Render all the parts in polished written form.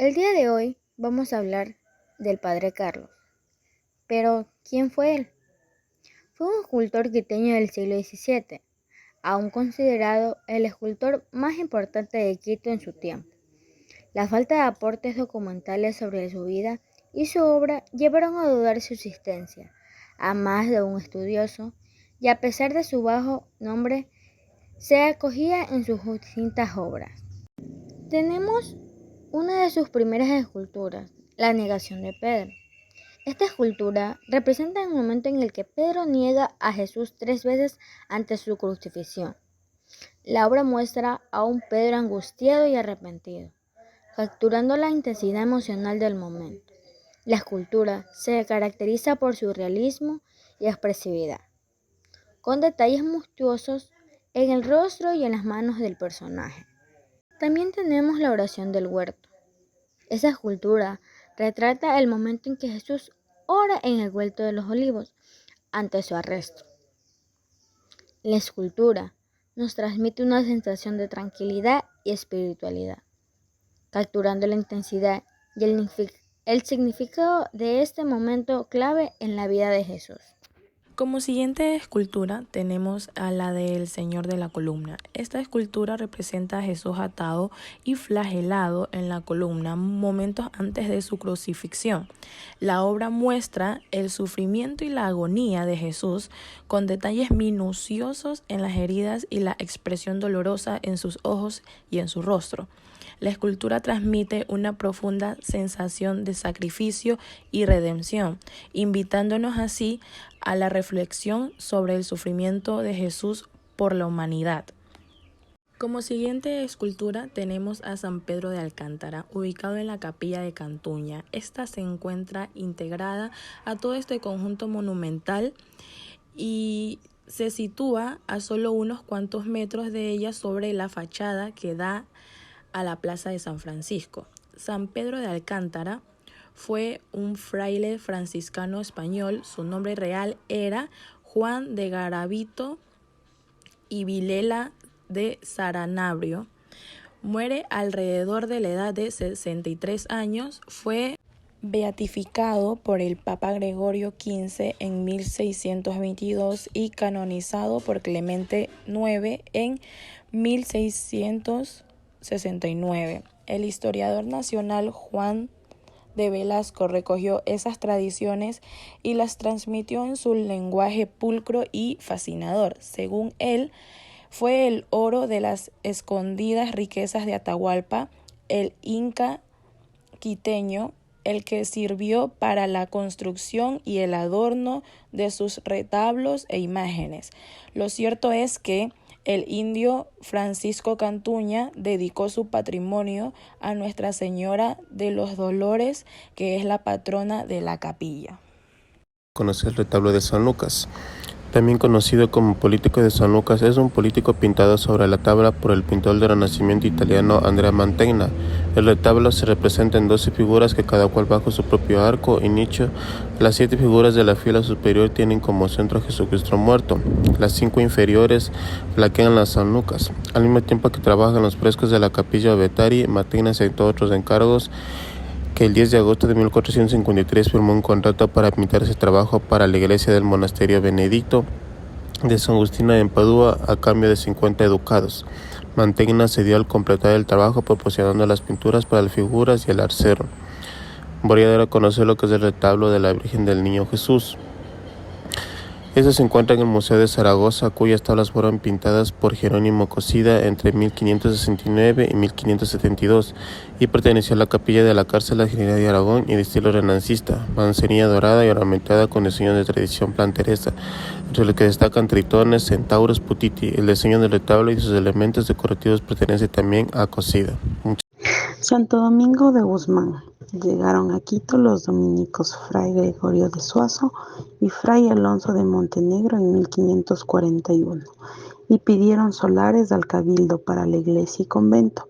El día de hoy vamos a hablar del padre Carlos. Pero, ¿quién fue él? Fue un escultor quiteño del siglo XVII, aún considerado el escultor más importante de Quito en su tiempo. La falta de aportes documentales sobre su vida y su obra llevaron a dudar su existencia a más de un estudioso, y a pesar de su bajo nombre, se acogía en sus distintas obras. Tenemos una de sus primeras esculturas, La negación de Pedro. Esta escultura representa el momento en el que Pedro niega a Jesús 3 veces antes de su crucifixión. La obra muestra a un Pedro angustiado y arrepentido, capturando la intensidad emocional del momento. La escultura se caracteriza por su realismo y expresividad, con detalles monstruosos en el rostro y en las manos del personaje. También tenemos la oración del huerto. Esa escultura retrata el momento en que Jesús ora en el huerto de los olivos ante su arresto. La escultura nos transmite una sensación de tranquilidad y espiritualidad, capturando la intensidad y el significado de este momento clave en la vida de Jesús. Como siguiente escultura tenemos a la del Señor de la Columna. Esta escultura representa a Jesús atado y flagelado en la columna momentos antes de su crucifixión. La obra muestra el sufrimiento y la agonía de Jesús con detalles minuciosos en las heridas y la expresión dolorosa en sus ojos y en su rostro. La escultura transmite una profunda sensación de sacrificio y redención, invitándonos así a la reflexión sobre el sufrimiento de Jesús por la humanidad. Como siguiente escultura tenemos a San Pedro de Alcántara, ubicado en la capilla de Cantuña. Esta se encuentra integrada a todo este conjunto monumental y se sitúa a solo unos cuantos metros de ella sobre la fachada que da a la plaza de San Francisco. San Pedro de Alcántara fue un fraile franciscano español. Su nombre real era Juan de Garavito y Vilela de Saranabrio. Muere alrededor de la edad de 63 años. Fue beatificado por el Papa Gregorio XV en 1622 y canonizado por Clemente IX en 1669. El historiador nacional Juan de Velasco recogió esas tradiciones y las transmitió en su lenguaje pulcro y fascinador. Según él, fue el oro de las escondidas riquezas de Atahualpa, el inca quiteño, el que sirvió para la construcción y el adorno de sus retablos e imágenes. Lo cierto es que el indio Francisco Cantuña dedicó su patrimonio a Nuestra Señora de los Dolores, que es la patrona de la capilla. Conoce el retablo de San Lucas. También conocido como Político de San Lucas, es un político pintado sobre la tabla por el pintor del Renacimiento italiano Andrea Mantegna. El retablo se representa en 12 figuras que cada cual bajo su propio arco y nicho. Las 7 figuras de la fila superior tienen como centro a Jesucristo muerto. Las 5 inferiores flanquean a San Lucas. Al mismo tiempo que trabaja en los frescos de la Capilla Vettari, Mantegna aceptó otros encargos que el 10 de agosto de 1453 firmó un contrato para pintar ese trabajo para la iglesia del monasterio benedicto de San Agustín en Padua a cambio de 50 ducados. Mantegna cedió al completar el trabajo proporcionando las pinturas para las figuras y el arcero. Voy a dar a conocer lo que es el retablo de la Virgen del Niño Jesús. Este se encuentra en el Museo de Zaragoza, cuyas tablas fueron pintadas por Jerónimo Cosida entre 1569 y 1572 y perteneció a la capilla de la cárcel de la Generalidad de Aragón y de estilo renacista, mancería dorada y ornamentada con diseños de tradición planteresa, entre los que destacan tritones, centauros, putiti. El diseño del retablo y sus elementos decorativos pertenece también a Cosida. Santo Domingo de Guzmán. Llegaron a Quito los dominicos Fray Gregorio de Suazo y Fray Alonso de Montenegro en 1541 y pidieron solares al cabildo para la iglesia y convento,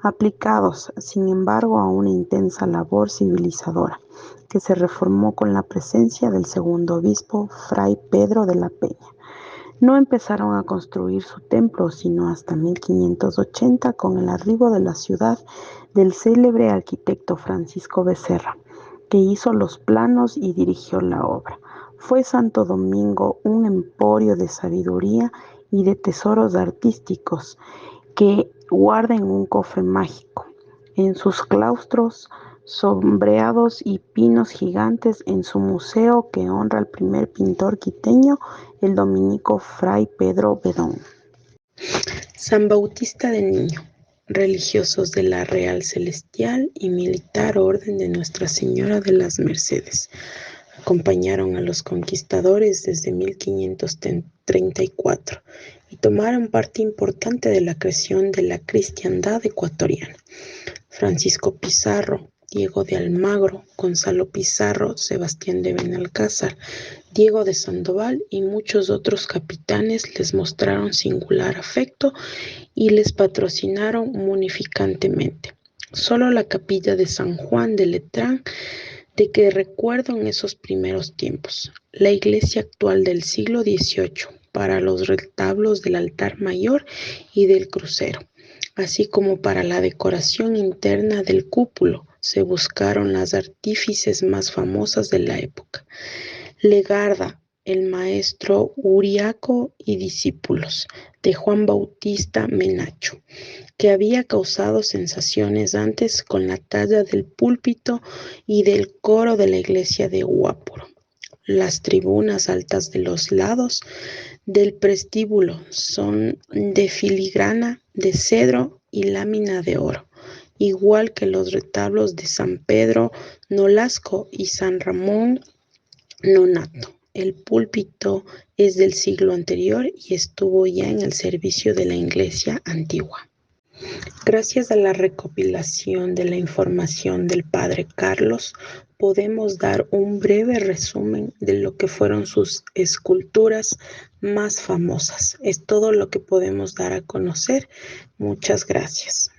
aplicados, sin embargo, a una intensa labor civilizadora que se reformó con la presencia del segundo obispo, Fray Pedro de la Peña. No empezaron a construir su templo sino hasta 1580 con el arribo de la ciudad del célebre arquitecto Francisco Becerra, que hizo los planos y dirigió la obra. Fue Santo Domingo un emporio de sabiduría y de tesoros artísticos que guarda en un cofre mágico, en sus claustros sombreados y pinos gigantes, en su museo que honra al primer pintor quiteño, el dominico Fray Pedro Bedón. San Bautista de Niño, religiosos de la Real Celestial y Militar Orden de Nuestra Señora de las Mercedes. Acompañaron a los conquistadores desde 1534 y tomaron parte importante de la creación de la cristiandad ecuatoriana. Francisco Pizarro, Diego de Almagro, Gonzalo Pizarro, Sebastián de Benalcázar, Diego de Sandoval y muchos otros capitanes les mostraron singular afecto y les patrocinaron munificantemente. Solo la capilla de San Juan de Letrán de que recuerdo en esos primeros tiempos, la iglesia actual del siglo XVIII, para los retablos del altar mayor y del crucero, así como para la decoración interna del cúpulo, se buscaron las artífices más famosas de la época. Legarda, el maestro Uriaco y discípulos de Juan Bautista Menacho, que había causado sensaciones antes con la talla del púlpito y del coro de la iglesia de Huápuro. Las tribunas altas de los lados del prestíbulo son de filigrana de cedro y lámina de oro, igual que los retablos de San Pedro Nolasco y San Ramón Nonato. El púlpito es del siglo anterior y estuvo ya en el servicio de la iglesia antigua. Gracias a la recopilación de la información del padre Carlos, podemos dar un breve resumen de lo que fueron sus esculturas más famosas. Es todo lo que podemos dar a conocer. Muchas gracias.